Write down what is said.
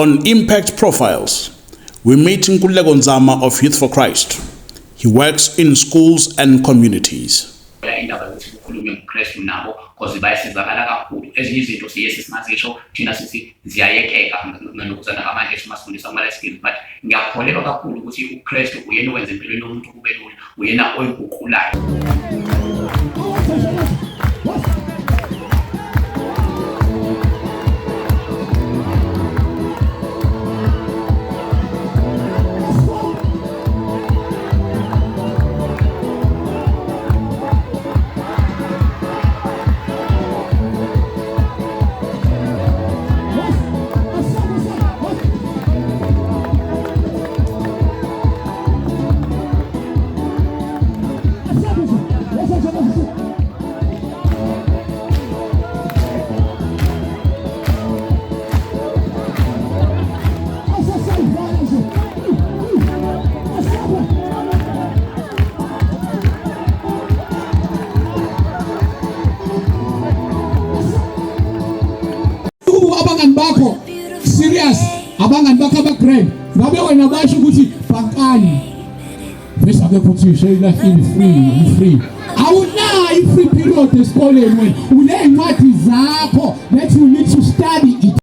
On Impact Profiles, we meet Nkululeko Nzama of Youth for Christ. He works in schools and communities. Indaba yokuthi ukhulume ngoKristu nabo because bayasizakala kakhulu. Ezinye izinto siyesizisho thina sithi ziyayekeka nokuzana amanje esimafundisa ama-life skills, but ngiyakholelwa kakhulu ukuthi uKristu uyena owenza empilweni yomuntu kube lula, uyena oyiguqulayo. Abangani bakho serious, abangani bakho abagrand ngabe wena basho ukuthi bhankani bese akuthi shayela free awunayo free period esikoleni wena unezincwadi zakho that you need to study it.